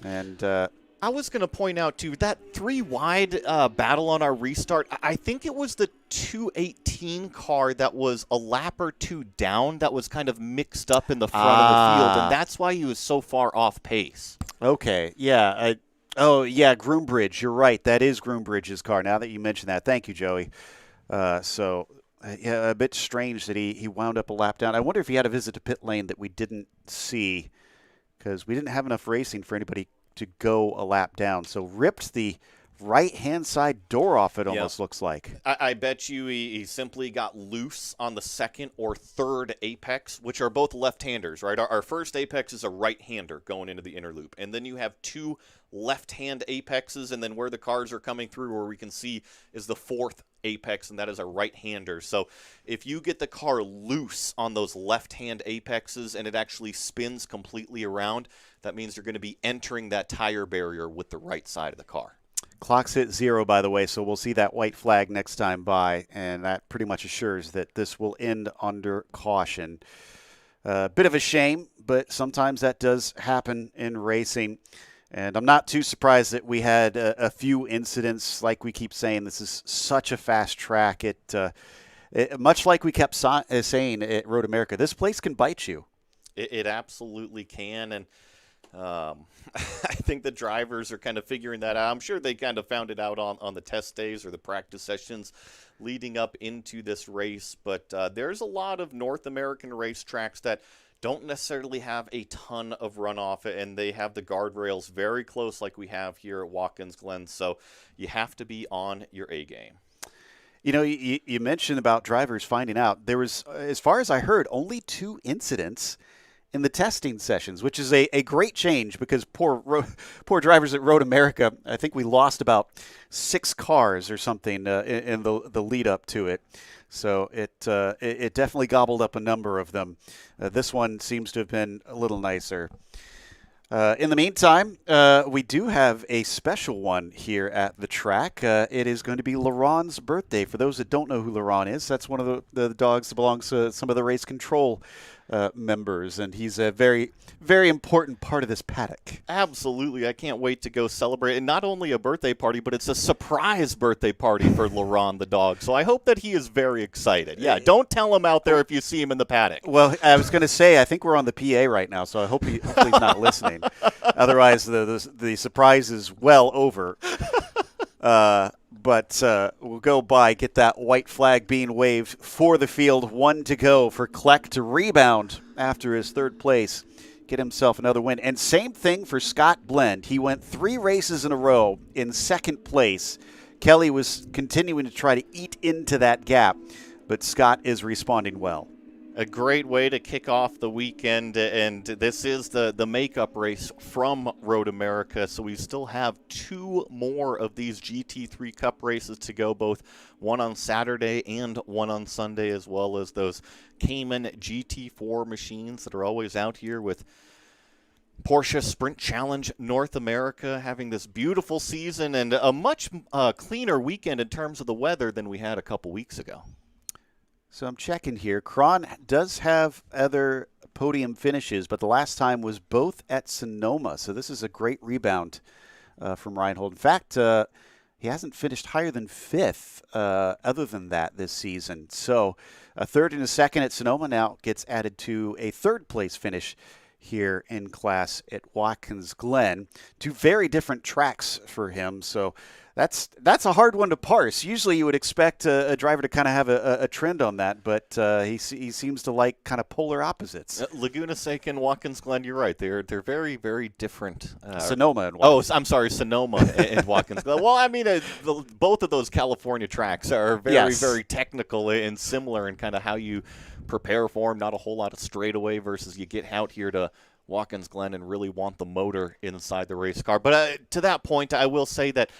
And I was going to point out, too, that 3-wide battle on our restart, I think it was the 218 car that was a lap or 2 down that was kind of mixed up in the front of the field, and that's why he was so far off pace. Okay, yeah. Groombridge. You're right. That is Groombridge's car. Now that you mention that, thank you, Joey. A bit strange that he wound up a lap down. I wonder if he had a visit to pit lane that we didn't see, because we didn't have enough racing for anybody to go a lap down. So ripped the right-hand side door off, it almost looks like. I bet you he simply got loose on the second or third apex, which are both left-handers, right? Our first apex is a right-hander going into the inner loop, and then you have 2 left-hand apexes, and then where the cars are coming through, where we can see is the 4th apex, and that is a right-hander. So if you get the car loose on those left-hand apexes and it actually spins completely around, that means you're going to be entering that tire barrier with the right side of the car. Clock's hit 0, by the way, so we'll see that white flag next time by, and that pretty much assures that this will end under caution. Bit of a shame, but sometimes that does happen in racing. And I'm not too surprised that we had a few incidents. Like we keep saying, this is such a fast track. It much like we kept saying at Road America, this place can bite you. It absolutely can, and I think the drivers are kind of figuring that out. I'm sure they kind of found it out on the test days or the practice sessions leading up into this race. But there's a lot of North American racetracks that don't necessarily have a ton of runoff, and they have the guardrails very close like we have here at Watkins Glen. So you have to be on your A game. You know, you mentioned about drivers finding out. There was, as far as I heard, only 2 incidents in the testing sessions, which is a great change, because poor drivers at Road America, I think we lost about 6 cars or something in the lead up to it. So it definitely gobbled up a number of them. This one seems to have been a little nicer. In the meantime, we do have a special one here at the track. It is going to be Laurent's birthday. For those that don't know who Laurent is, that's one of the dogs that belongs to some of the race control members, and he's a very, very important part of this paddock. Absolutely. I can't wait to go celebrate. And not only a birthday party, but it's a surprise birthday party for Laurent the dog. So I hope that he is very excited. Yeah, don't tell him out there if you see him in the paddock. Well, I was going to say, I think we're on the PA right now, so I hope he's not listening. Otherwise, the surprise is well over. But we'll go by, get that white flag being waved for the field. 1 to go for Kleck to rebound after his 3rd place, get himself another win. And same thing for Scott Blend. He went 3 races in a row in 2nd place. Kelly was continuing to try to eat into that gap, but Scott is responding well. A great way to kick off the weekend, and this is the makeup race from Road America, so we still have 2 more of these GT3 Cup races to go, both one on Saturday and one on Sunday, as well as those Cayman GT4 machines that are always out here with Porsche Sprint Challenge North America having this beautiful season and a much cleaner weekend in terms of the weather than we had a couple weeks ago. So I'm checking here. Cron does have other podium finishes, but the last time was both at Sonoma. So this is a great rebound from Reinhold. In fact, he hasn't finished higher than 5th other than that this season. So a 3rd and a 2nd at Sonoma now gets added to a 3rd place finish here in class at Watkins Glen. 2 very different tracks for him. So that's a hard one to parse. Usually you would expect a driver to kind of have a trend on that, but he seems to like kind of polar opposites. Laguna Seca and Watkins Glen, you're right. They're very, very different. Sonoma and Watkins. I'm sorry, Sonoma and Watkins Glen. Well, I mean, both of those California tracks are very, very technical and similar in kind of how you prepare for them. Not a whole lot of straightaway versus you get out here to Watkins Glen and really want the motor inside the race car. But to that point, I will say that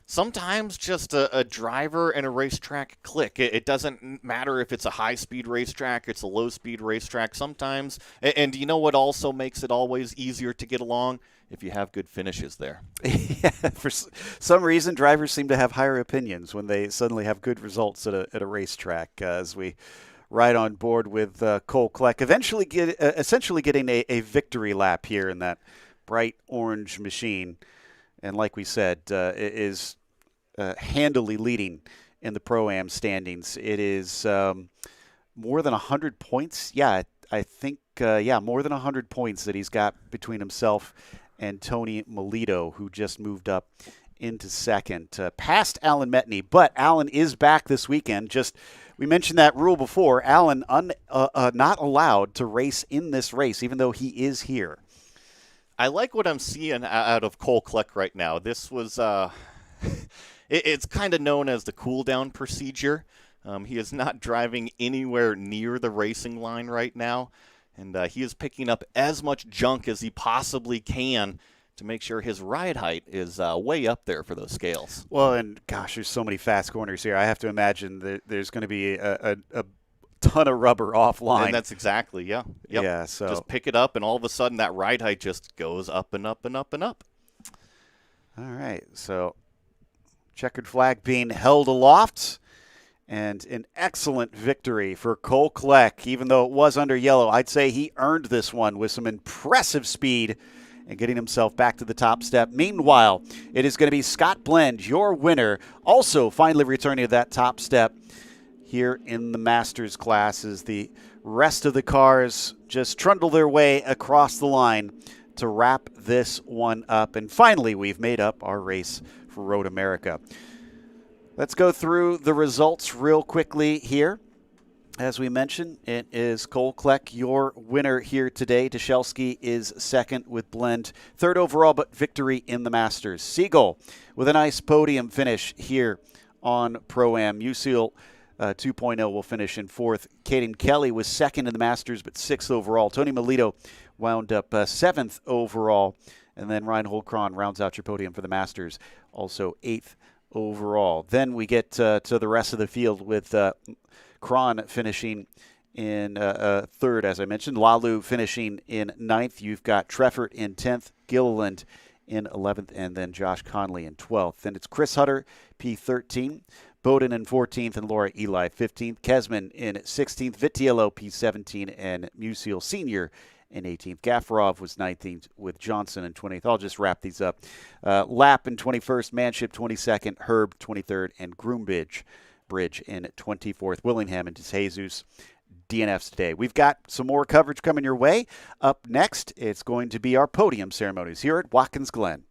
sometimes just a driver and a racetrack click. It doesn't matter if it's a high-speed racetrack, it's a low-speed racetrack. Sometimes, and you know what also makes it always easier to get along? If you have good finishes there. Yeah, for some reason, drivers seem to have higher opinions when they suddenly have good results at a racetrack, as we ride on board with Cole Kleck, essentially getting a victory lap here in that bright orange machine. and like we said, is handily leading in the Pro-Am standings. It is more than 100 points. Yeah, I think, more than 100 points that he's got between himself and Tony Melito, who just moved up into second, past Alan Metney. But Alan is back this weekend. We mentioned that rule before. Alan not allowed to race in this race, even though he is here. I like what I'm seeing out of Cole Kleck right now. This was, it's kind of known as the cool-down procedure. He is not driving anywhere near the racing line right now, and he is picking up as much junk as he possibly can to make sure his ride height is way up there for those scales. Well, and gosh, there's so many fast corners here. I have to imagine that there's going to be a ton of rubber offline. And that's exactly, yeah. Yep. Yeah, so just pick it up, and all of a sudden that ride height just goes up and up and up and up. All right, so checkered flag being held aloft, and an excellent victory for Cole Kleck. Even though it was under yellow, I'd say he earned this one with some impressive speed and getting himself back to the top step. Meanwhile, it is going to be Scott Blend, your winner, also finally returning to that top step here in the Masters class, as the rest of the cars just trundle their way across the line to wrap this one up. And finally, we've made up our race for Road America. Let's go through the results real quickly here. As we mentioned, it is Cole Kleck, your winner here today. Dashelski is second with Blend. Third overall, but victory in the Masters. Siegel with a nice podium finish here on Pro-Am. Musil 2.0 will finish in fourth. Caden Kelly was second in the Masters, but sixth overall. Tony Melito wound up seventh overall. And then Ryan Holcron rounds out your podium for the Masters, also eighth overall. Then we get to the rest of the field with Cron finishing in third, as I mentioned. Lalu finishing in ninth. You've got Treffert in 10th, Gilliland in 11th, and then Josh Conley in 12th. Then it's Chris Hutter, P13, Bowden in 14th, and Laura Eli 15th. Kesman in 16th, Vitiello P17, and Musil Sr. in 18th. Gaffarov was 19th with Johnson in 20th. I'll just wrap these up. Lapp in 21st, Manship 22nd, Herb 23rd, and Groombridge in 24th. Willingham and Jesus DNFs today. We've got some more coverage coming your way. Up next, it's going to be our podium ceremonies here at Watkins Glen.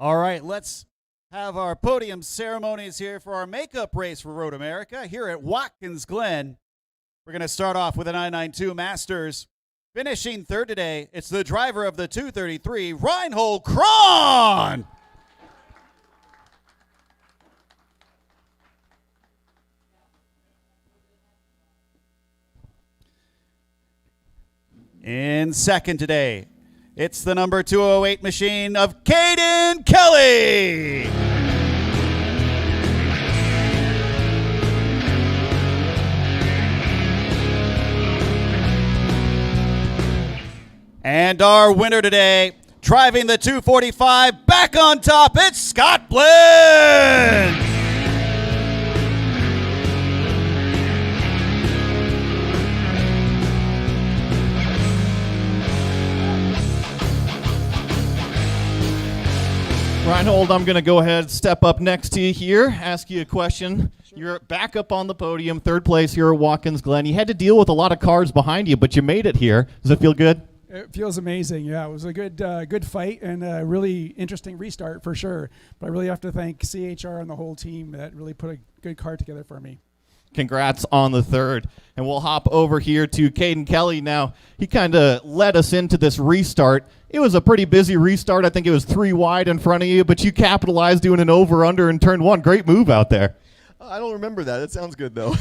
All right, let's have our podium ceremonies here for our makeup race for Road America here at Watkins Glen. We're going to start off with a 992 Masters. Finishing third today, it's the driver of the 233, Reinhold Kron. In second today, it's the number 208 machine of Caden Kelly. And our winner today, driving the 245, back on top, it's Scott Blinn. Reinhold, I'm going to go ahead, step up next to you here, ask you a question. You're back up on the podium, third place here at Watkins Glen. You had to deal with a lot of cars behind you, but you made it here. Does it feel good? It feels amazing. Yeah, it was a good fight and a really interesting restart for sure. But I really have to thank CHR and the whole team that really put a good car together for me. Congrats on the third. And we'll hop over here to Caden Kelly now. He kind of led us into this restart. It was a pretty busy restart. I think it was 3 wide in front of you, but you capitalized doing an over-under in turn 1. Great move out there. I don't remember that. That sounds good, though.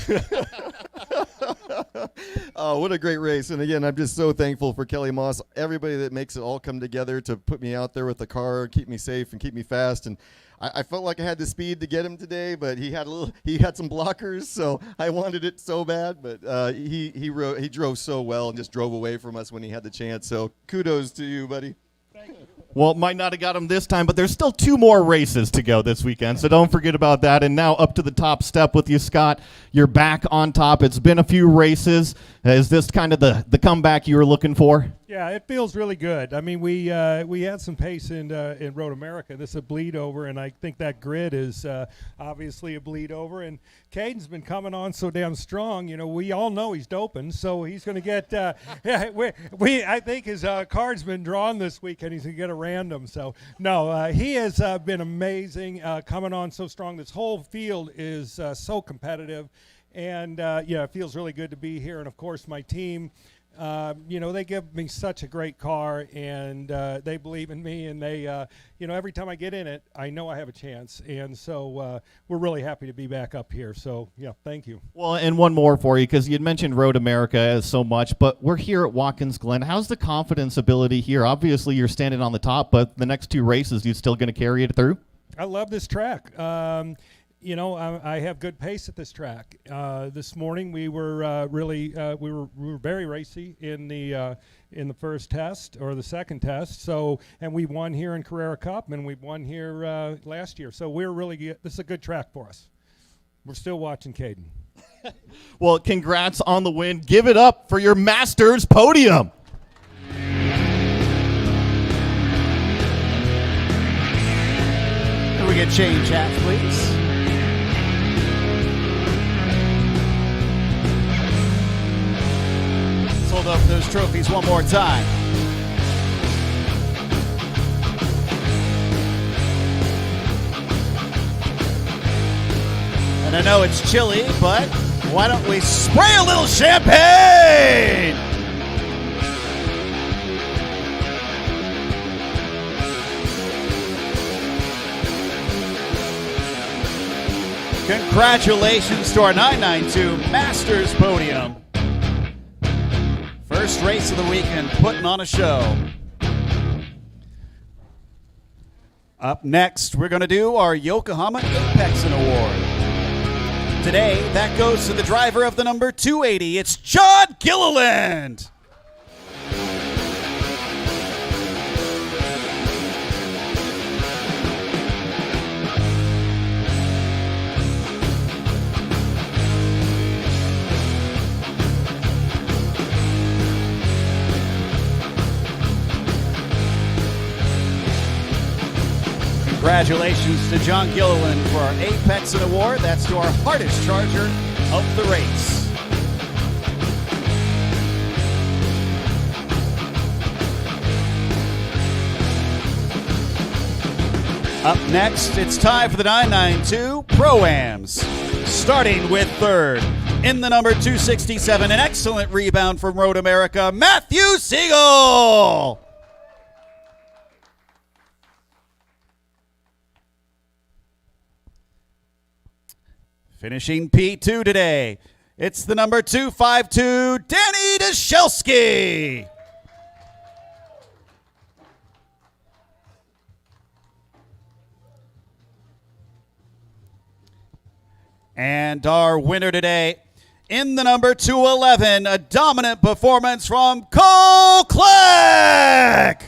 Oh, what a great race. And, again, I'm just so thankful for Kelly Moss, everybody that makes it all come together to put me out there with the car, keep me safe and keep me fast. And I felt like I had the speed to get him today, but he had some blockers, so I wanted it so bad. But he drove so well and just drove away from us when he had the chance. So kudos to you, buddy. Thank you. Well, might not have got him this time, but there's still 2 more races to go this weekend, so don't forget about that. And now up to the top step with you, Scott. You're back on top. It's been a few races. Is this kind of the comeback you were looking for? Yeah, it feels really good. I mean, we had some pace in Road America. This is a bleed over, and I think that grid is obviously a bleed over. And Caden's been coming on so damn strong. You know, we all know he's doping, so he's going to get. I think his card's been drawn this week, and he's going to get a random. So no, he has been amazing, coming on so strong. This whole field is so competitive, and yeah, it feels really good to be here. And of course, my team. You know, they give me such a great car, and they believe in me, and they, you know, every time I get in it, I know I have a chance, and so we're really happy to be back up here. So, yeah, thank you. Well, and one more for you, because you'd mentioned Road America so much, but we're here at Watkins Glen. How's the confidence ability here? Obviously, you're standing on the top, but the next 2 races, you still going to carry it through? I love this track. You know, I have good pace at this track. This morning we were we were very racy in the first test or the second test. So, and we won here in Carrera Cup, and we won here last year. So we're really good. This is a good track for us. We're still watching Caden. Well, congrats on the win. Give it up for your Masters podium. Can we get change hats, please? Hold up those trophies one more time. And I know it's chilly, but why don't we spray a little champagne? Congratulations to our 992 Masters podium. First race of the weekend, putting on a show. Up next, we're going to do our Yokohama Apexin Award. Today, that goes to the driver of the number 280. It's John Gilliland. Congratulations to John Gilliland for our Apexin Award. That's to our hardest charger of the race. Up next, it's time for the 992 Pro-Ams. Starting with third, in the number 267, an excellent rebound from Road America, Matthew Siegel. Finishing P2 today, it's the number 252, Danny Dashelski. And our winner today, in the number 211, a dominant performance from Cole Kleck.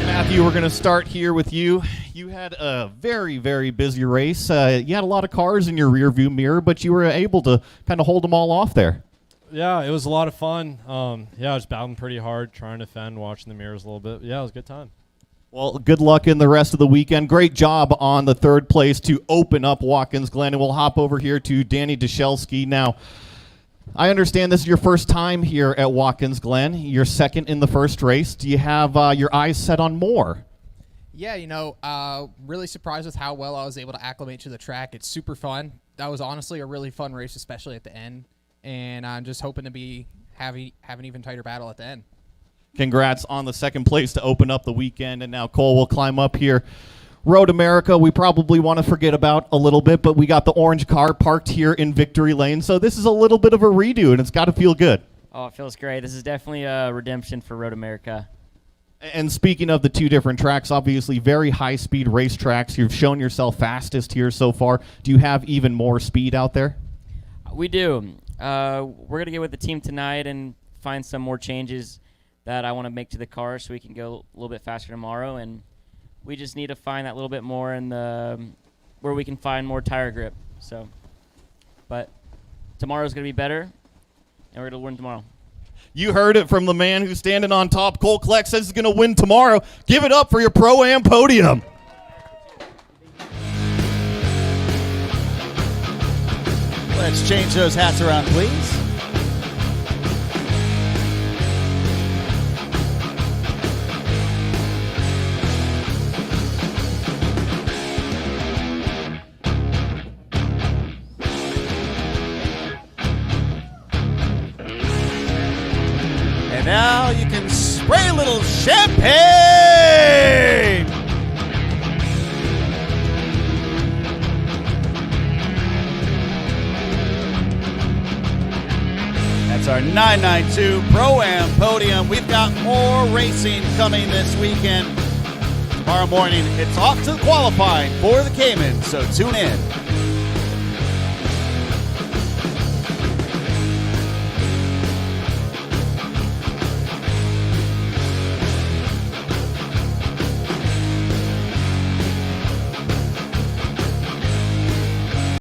Matthew, we're going to start here with you. You had a very, very busy race. You had a lot of cars in your rearview mirror, but you were able to kind of hold them all off there. Yeah, it was a lot of fun. I was battling pretty hard, trying to fend, watching the mirrors a little bit. Yeah, it was a good time. Well, good luck in the rest of the weekend. Great job on the third place to open up Watkins Glen. And we'll hop over here to Danny Dashelski. Now, I understand this is your first time here at Watkins Glen. You're second in the first race. Do you have your eyes set on more? Yeah, really surprised with how well I was able to acclimate to the track. It's super fun. That was honestly a really fun race, especially at the end. And I'm just hoping to have an even tighter battle at the end. Congrats on the second place to open up the weekend. And now Cole will climb up here. Road America, we probably want to forget about a little bit, but we got the orange car parked here in Victory Lane. So this is a little bit of a redo, and it's got to feel good. Oh, it feels great. This is definitely a redemption for Road America. And speaking of the two different tracks, obviously very high-speed race tracks. You've shown yourself fastest here so far. Do you have even more speed out there? We do. We're going to get with the team tonight and find some more changes that I want to make to the car so we can go a little bit faster tomorrow. And we just need to find that little bit more in where we can find more tire grip. But tomorrow's going to be better, and we're going to win tomorrow. You heard it from the man who's standing on top. Cole Kleck says he's going to win tomorrow. Give it up for your Pro-Am podium. Let's change those hats around, please. And now you can spray a little champagne. That's our 992 Pro-Am podium. We've got more racing coming this weekend. Tomorrow morning, it's off to qualifying for the Cayman, so tune in.